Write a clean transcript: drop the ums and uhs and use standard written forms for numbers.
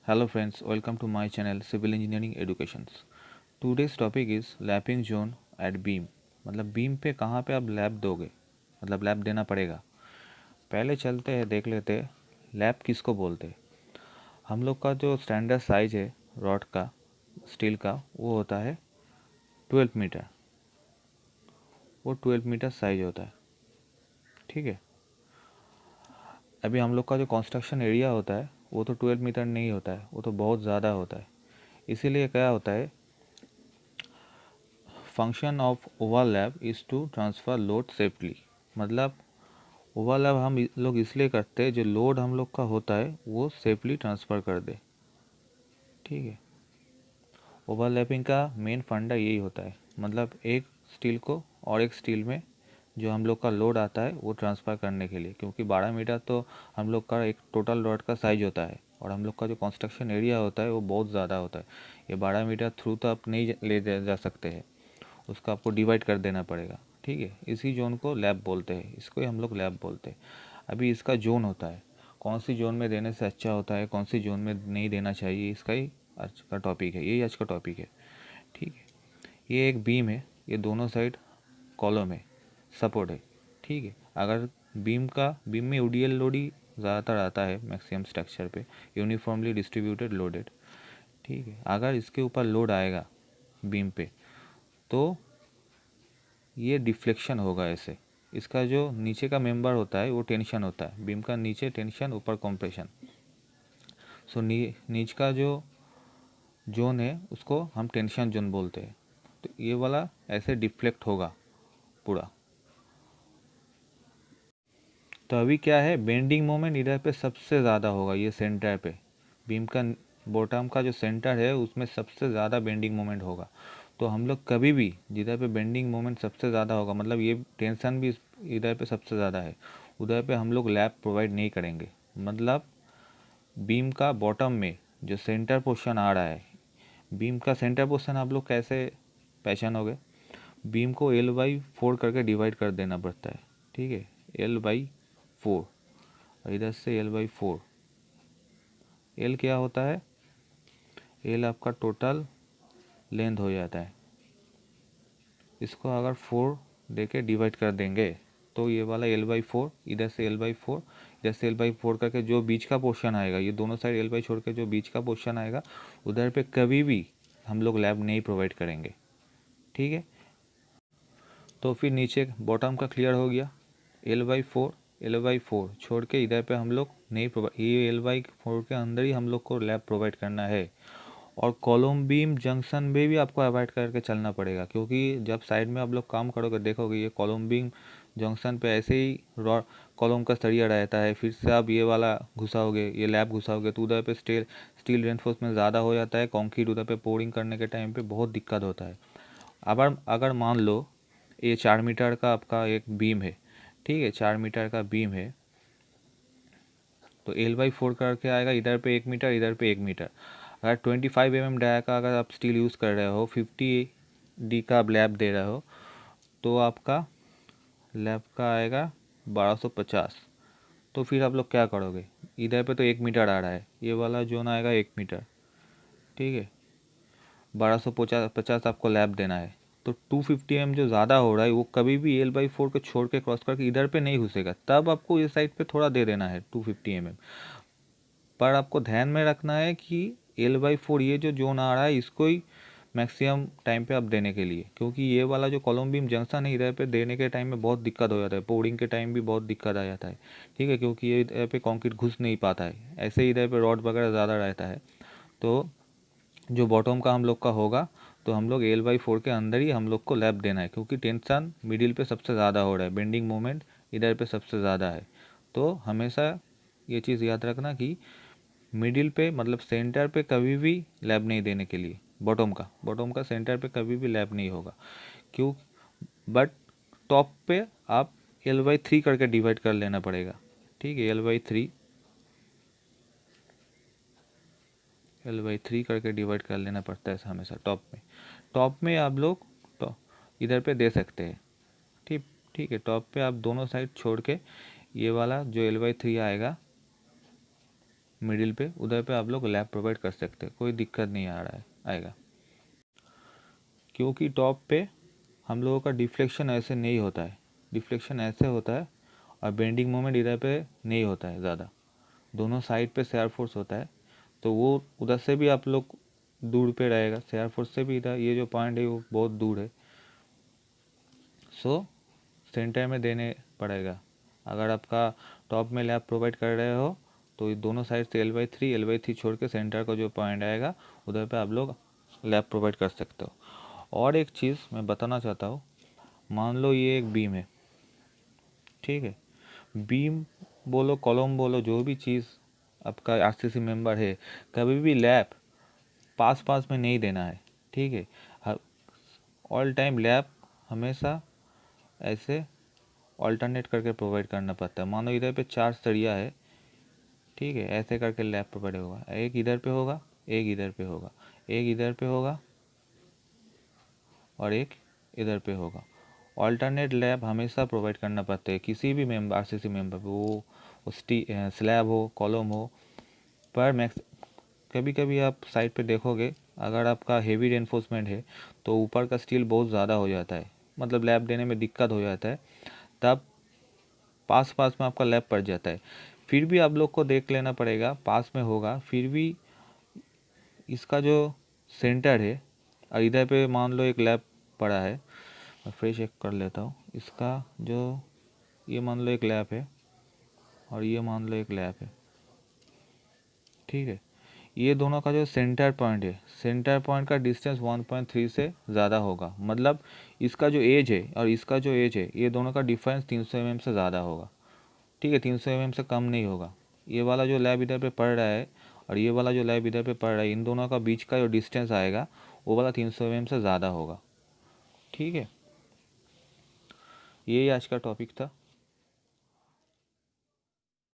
Hello friends, welcome to my channel Civil Engineering Educations. Today's topic is lapping zone at beam. मतलब beam पे कहाँ पे आप lap दोगे, मतलब लैप देना पड़ेगा। पहले चलते हैं, देख लेते हैं लैप किसको बोलते हैं। हम लोग का जो स्टैंडर्ड साइज है रॉड का, स्टील का, वो होता है 12 मीटर। वो 12 मीटर साइज होता है, ठीक है। अभी हम लोग का जो कंस्ट्रक्शन एरिया होता है वो तो 12 मीटर नहीं होता है, वो तो बहुत ज़्यादा होता है। इसीलिए क्या होता है, function of overlap is to transfer load safely. मतलब ओवरलैप हम लोग इसलिए करते हैं जो लोड हम लोग का होता है वो सेफली ट्रांसफ़र कर दे, ठीक है। ओवरलैपिंग का मेन फंडा यही होता है, मतलब एक स्टील को और एक स्टील में जो हम लोग का लोड आता है वो ट्रांसफ़र करने के लिए, क्योंकि 12 मीटर तो हम लोग का एक टोटल रॉड का साइज होता है और हम लोग का जो कंस्ट्रक्शन एरिया होता है वो बहुत ज़्यादा होता है। ये 12 मीटर थ्रू तो आप नहीं ले जा सकते हैं, उसका आपको डिवाइड कर देना पड़ेगा, ठीक है। इसी जोन को लैप बोलते हैं, इसको ही हम लोग लैप बोलते हैं। अभी इसका जोन होता है, कौन सी जोन में देने से अच्छा होता है, कौन सी जोन में नहीं देना चाहिए, इसका ही आज का टॉपिक है, यही आज का टॉपिक है, ठीक है। ये एक बीम है, ये दोनों साइड कॉलम है, सपोर्ट है, ठीक है। अगर बीम में यूडीएल लोड ही ज़्यादातर आता है मैक्सिमम स्ट्रक्चर पे, यूनिफॉर्मली डिस्ट्रीब्यूटेड लोडेड, ठीक है। अगर इसके ऊपर लोड आएगा बीम पे तो ये डिफ्लेक्शन होगा ऐसे। इसका जो नीचे का मेंबर होता है वो टेंशन होता है, बीम का नीचे टेंशन ऊपर कॉम्प्रेशन। सो नीच का जो जोन है उसको हम टेंशन जोन बोलते हैं। तो ये वाला ऐसे डिफ्लेक्ट होगा पूरा। तो अभी क्या है, बेंडिंग मोमेंट इधर पे सबसे ज़्यादा होगा, ये सेंटर पे बीम का बॉटम का जो सेंटर है उसमें सबसे ज़्यादा बेंडिंग मोमेंट होगा। तो हम लोग कभी भी जिधर पे बेंडिंग मोमेंट सबसे ज़्यादा होगा, मतलब ये टेंशन भी इधर पे सबसे ज़्यादा है, उधर पे हम लोग लैप प्रोवाइड नहीं करेंगे। मतलब बीम का बॉटम में जो सेंटर पोर्शन आ रहा है, बीम का सेंटर पोर्शन आप लोग कैसे पहचानोगे, बीम को L/4 करके डिवाइड कर देना पड़ता है, ठीक है। L/4 और इधर से L/4। L क्या होता है, L आपका टोटल लेंथ हो जाता है। इसको अगर 4 दे के डिवाइड कर देंगे तो ये वाला L/4, इधर से L/4, इधर से L/4 करके जो बीच का पोर्शन आएगा, ये दोनों साइड L/4 छोड़ के जो बीच का पोर्शन आएगा उधर पे कभी भी हम लोग लैब नहीं प्रोवाइड करेंगे, ठीक है। तो फिर नीचे बॉटम का क्लियर हो गया, L/4 छोड़ के इधर पे हम लोग नहीं प्रोवाइड, ये L/4 के अंदर ही हम लोग को लैब प्रोवाइड करना है। और कॉलम बीम जंक्शन में भी आपको अवॉइड करके चलना पड़ेगा, क्योंकि जब साइड में आप लोग काम करोगे देखोगे ये कॉलम बीम जंक्शन पे ऐसे ही रॉड कॉलम का सरिया रहता है, फिर से आप ये वाला घुसाओगे, ये लैब घुसाओगे तो उधर पे स्टील रेनफोर्समेंट ज़्यादा हो जाता है, कंक्रीट उधर पे पोरिंग करने के टाइम पे बहुत दिक्कत होता है। अगर मान लो ये 4 मीटर का आपका एक बीम है, ठीक है, 4 मीटर का बीम है, तो L/4 करके आएगा, इधर पे 1 मीटर, इधर पे 1 मीटर। अगर 25 mm डाया का अगर आप स्टील यूज़ कर रहे हो, 50D का आप लैब दे रहे हो, तो आपका लैब का आएगा 1250। तो फिर आप लोग क्या करोगे, इधर पे तो 1 मीटर आ रहा है, ये वाला जोन आएगा 1 मीटर, ठीक है। 1250 आपको लैब देना है, तो 250 mm जो ज़्यादा हो रहा है वो कभी भी L/4 को छोड़ के क्रॉस करके इधर पे नहीं घुसेगा, तब आपको इस साइड पे थोड़ा दे देना है 250 mm। पर आपको ध्यान में रखना है कि L/4 ये जो जोन आ रहा है इसको ही मैक्सिमम टाइम पे आप देने के लिए, क्योंकि ये वाला जो कॉलम बीम जंक्शन है इधर पे देने के टाइम में बहुत दिक्कत हो जाता है, पोर्डिंग के टाइम भी बहुत दिक्कत आ जाता है, ठीक है, क्योंकि ये इधर पे कंक्रीट घुस नहीं पाता है, ऐसे ही इधर पे रॉड वगैरह ज़्यादा रहता है। तो जो बॉटम का हम लोग का होगा तो हम लोग L/4 के अंदर ही हम लोग को लैप देना है, क्योंकि टेंशन मिडिल पे सबसे ज़्यादा हो रहा है, बेंडिंग मोमेंट इधर पे सबसे ज़्यादा है। तो हमेशा ये चीज़ याद रखना कि मिडिल पे मतलब सेंटर पे कभी भी लैब नहीं देने के लिए, बॉटम का सेंटर पे कभी भी लैब नहीं होगा, क्यों। बट टॉप पे आप L/3 करके डिवाइड कर लेना पड़ेगा, ठीक है। L/3 करके डिवाइड कर लेना पड़ता है हमेशा टॉप में आप लोग तो इधर पे दे सकते हैं, ठीक ठीक है। टॉप पे आप दोनों साइड छोड़ के ये वाला जो L/3 आएगा मिडिल पे, उधर पे आप लोग लैब प्रोवाइड कर सकते हैं, कोई दिक्कत नहीं आ रहा है आएगा। क्योंकि टॉप पे हम लोगों का डिफ्लेक्शन ऐसे नहीं होता है, डिफ्लेक्शन ऐसे होता है और बेंडिंग मोमेंट इधर पे नहीं होता है ज़्यादा, दोनों साइड पे शेयर फोर्स होता है, तो वो उधर से भी आप लोग दूर पे रहेगा, शेयर फोर्स से भी इधर ये जो पॉइंट है वो बहुत दूर है, सो सेंटर में देने पड़ेगा। अगर आपका टॉप में लैब प्रोवाइड कर रहे हो तो दोनों साइड से L/3 छोड़ के सेंटर का जो पॉइंट आएगा उधर पे आप लोग लैब प्रोवाइड कर सकते हो। और एक चीज़ मैं बताना चाहता हूँ, मान लो ये एक बीम है, ठीक है, बीम बोलो कॉलम बोलो जो भी चीज़ आपका आरसीसी मेंबर है, कभी भी लैब पास पास में नहीं देना है, ठीक है, ऑल टाइम लैब हमेशा ऐसे ऑल्टरनेट करके प्रोवाइड करना पड़ता है। मानो इधर पे 4 सरिया है, ठीक है, ऐसे करके लैब प्रोवाइड होगा, एक इधर पे होगा, एक इधर पे होगा, एक इधर पे होगा और एक इधर पे होगा। ऑल्टरनेट लैब हमेशा प्रोवाइड करना पड़ता है किसी भी मेंबर आरसीसी मेंबर पे, वो स्लैब हो कॉलम हो। पर मैक्स कभी कभी आप साइड पे देखोगे, अगर आपका हेवी रेनफोर्समेंट है तो ऊपर का स्टील बहुत ज़्यादा हो जाता है, मतलब लैब देने में दिक्कत हो जाता है, तब पास पास में आपका लैब पड़ जाता है। फिर भी आप लोग को देख लेना पड़ेगा, पास में होगा फिर भी इसका जो सेंटर है, और इधर पे मान लो एक लैब पड़ा है, मैं फिर चेक कर लेता हूँ, इसका जो ये मान लो एक लैब है और ये मान लो एक लैब है, ठीक है, ये दोनों का जो सेंटर पॉइंट है, सेंटर पॉइंट का डिस्टेंस 1.3 से ज़्यादा होगा, मतलब इसका जो एज है और इसका जो एज है ये दोनों का डिफरेंस 300 mm से ज़्यादा होगा, ठीक है, 300 mm से कम नहीं होगा। ये वाला जो लैब इधर पे पड़ रहा है और ये वाला जो लैब इधर पे पड़ रहा है, इन दोनों का बीच का जो डिस्टेंस आएगा वो वाला 300 mm से ज़्यादा होगा, ठीक है। यही आज का टॉपिक था।